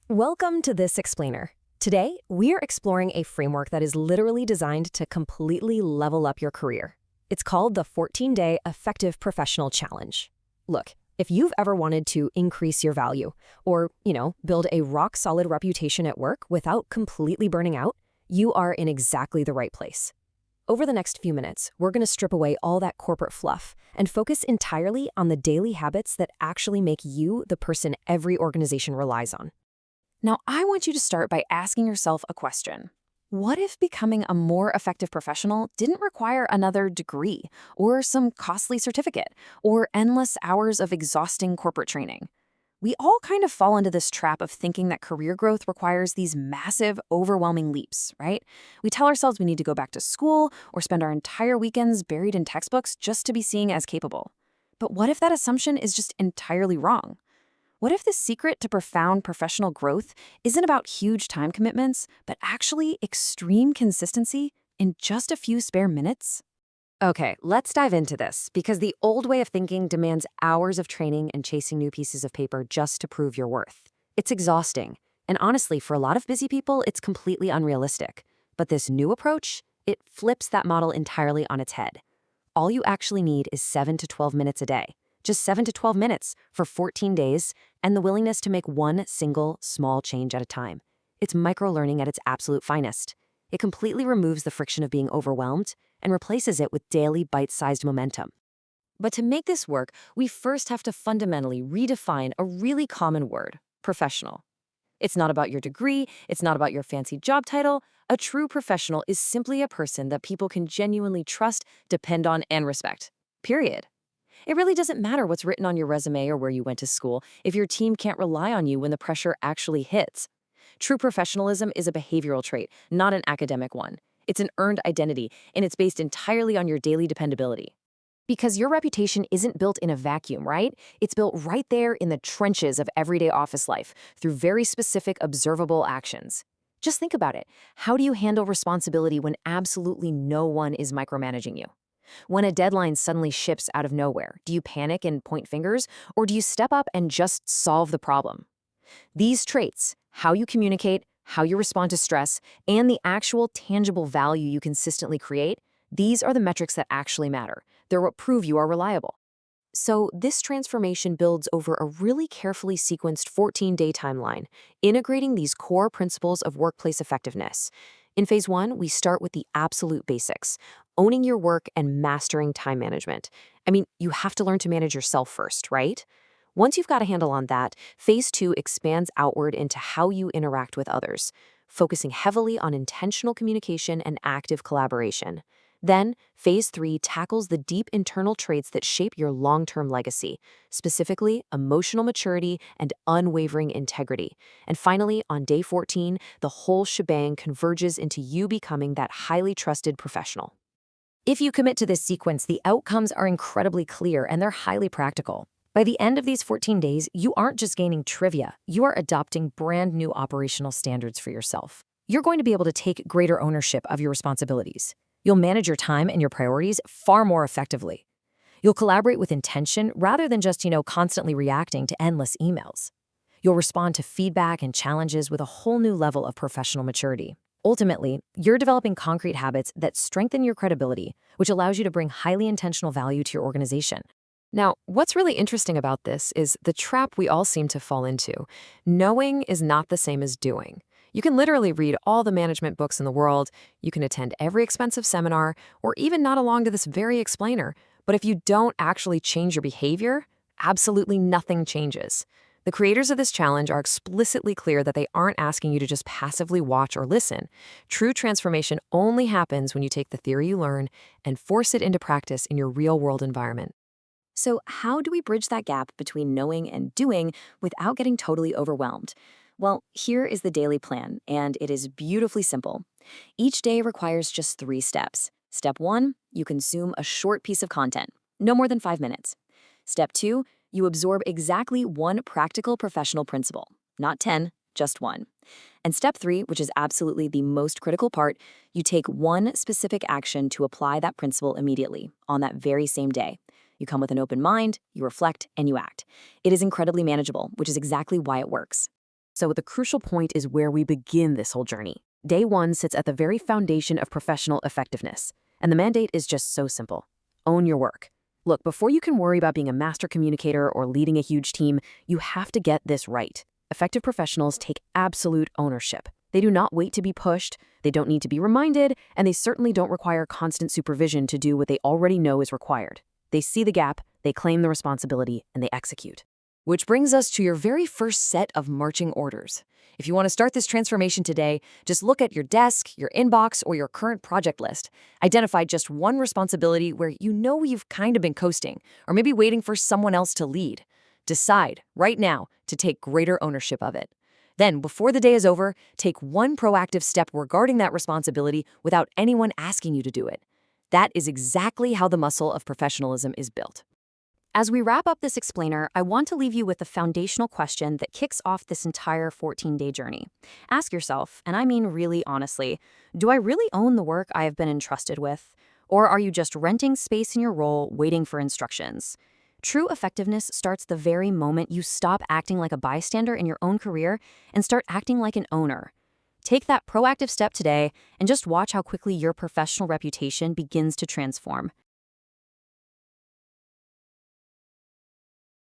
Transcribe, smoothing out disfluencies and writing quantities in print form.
Welcome to This Explainer. Today, we're exploring a framework that is literally designed to completely level up your career. It's called the 14-Day Effective Professional Challenge. Look, if you've ever wanted to increase your value or, build a rock-solid reputation at work without completely burning out, you are in exactly the right place. Over the next few minutes, we're going to strip away all that corporate fluff and focus entirely on the daily habits that actually make you the person every organization relies on. Now, I want you to start by asking yourself a question. What if becoming a more effective professional didn't require another degree, or some costly certificate, or endless hours of exhausting corporate training? We all kind of fall into this trap of thinking that career growth requires these massive, overwhelming leaps, right? We tell ourselves we need to go back to school or spend our entire weekends buried in textbooks just to be seen as capable. But what if that assumption is just entirely wrong? What if the secret to profound professional growth isn't about huge time commitments, but actually extreme consistency in just a few spare minutes? Okay, let's dive into this, because the old way of thinking demands hours of training and chasing new pieces of paper just to prove your worth. It's exhausting, and honestly, for a lot of busy people, it's completely unrealistic. But this new approach, it flips that model entirely on its head. All you actually need is 7 to 12 minutes a day. Just 7 to 12 minutes for 14 days, and the willingness to make one single, small change at a time. It's microlearning at its absolute finest. It completely removes the friction of being overwhelmed and replaces it with daily bite-sized momentum. But to make this work, we first have to fundamentally redefine a really common word: professional. It's not about your degree, it's not about your fancy job title. A true professional is simply a person that people can genuinely trust, depend on, and respect. Period. It really doesn't matter what's written on your resume or where you went to school if your team can't rely on you when the pressure actually hits. True professionalism is a behavioral trait, not an academic one. It's an earned identity, and it's based entirely on your daily dependability. Because your reputation isn't built in a vacuum, right? It's built right there in the trenches of everyday office life through very specific, observable actions. Just think about it. How do you handle responsibility when absolutely no one is micromanaging you? When a deadline suddenly ships out of nowhere, do you panic and point fingers, or do you step up and just solve the problem? These traits, how you communicate, how you respond to stress, and the actual tangible value you consistently create, these are the metrics that actually matter. They're what prove you are reliable. So this transformation builds over a really carefully sequenced 14-day timeline, integrating these core principles of workplace effectiveness. In phase 1, we start with the absolute basics: owning your work and mastering time management. You have to learn to manage yourself first, right? Once you've got a handle on that, phase 2 expands outward into how you interact with others, focusing heavily on intentional communication and active collaboration. Then, phase 3 tackles the deep internal traits that shape your long-term legacy, specifically emotional maturity and unwavering integrity. And finally, on day 14, the whole shebang converges into you becoming that highly trusted professional. If you commit to this sequence, the outcomes are incredibly clear and they're highly practical. By the end of these 14 days, you aren't just gaining trivia, you are adopting brand new operational standards for yourself. You're going to be able to take greater ownership of your responsibilities. You'll manage your time and your priorities far more effectively. You'll collaborate with intention rather than just, constantly reacting to endless emails. You'll respond to feedback and challenges with a whole new level of professional maturity. Ultimately, you're developing concrete habits that strengthen your credibility, which allows you to bring highly intentional value to your organization. Now, what's really interesting about this is the trap we all seem to fall into. Knowing is not the same as doing. You can literally read all the management books in the world, you can attend every expensive seminar, or even nod along to this very explainer. But if you don't actually change your behavior, absolutely nothing changes. The creators of this challenge are explicitly clear that they aren't asking you to just passively watch or listen. True transformation only happens when you take the theory you learn and force it into practice in your real-world environment. So how do we bridge that gap between knowing and doing without getting totally overwhelmed? Well, here is the daily plan, and it is beautifully simple. Each day requires just 3 steps. Step 1, you consume a short piece of content, no more than 5 minutes. Step 2, you absorb exactly 1 practical professional principle, not 10, just 1. And step 3, which is absolutely the most critical part, you take 1 specific action to apply that principle immediately, on that very same day. You come with an open mind, you reflect, and you act. It is incredibly manageable, which is exactly why it works. So the crucial point is where we begin this whole journey. Day 1 sits at the very foundation of professional effectiveness, and the mandate is just so simple. Own your work. Look, before you can worry about being a master communicator or leading a huge team, you have to get this right. Effective professionals take absolute ownership. They do not wait to be pushed, they don't need to be reminded, and they certainly don't require constant supervision to do what they already know is required. They see the gap, they claim the responsibility, and they execute. Which brings us to your very first set of marching orders. If you want to start this transformation today, just look at your desk, your inbox, or your current project list. Identify just one responsibility where you know you've kind of been coasting, or maybe waiting for someone else to lead. Decide, right now, to take greater ownership of it. Then, before the day is over, take one proactive step regarding that responsibility without anyone asking you to do it. That is exactly how the muscle of professionalism is built. As we wrap up this explainer, I want to leave you with a foundational question that kicks off this entire 14-day journey. Ask yourself, and I mean really honestly, do I really own the work I have been entrusted with? Or are you just renting space in your role, waiting for instructions? True effectiveness starts the very moment you stop acting like a bystander in your own career and start acting like an owner. Take that proactive step today and just watch how quickly your professional reputation begins to transform.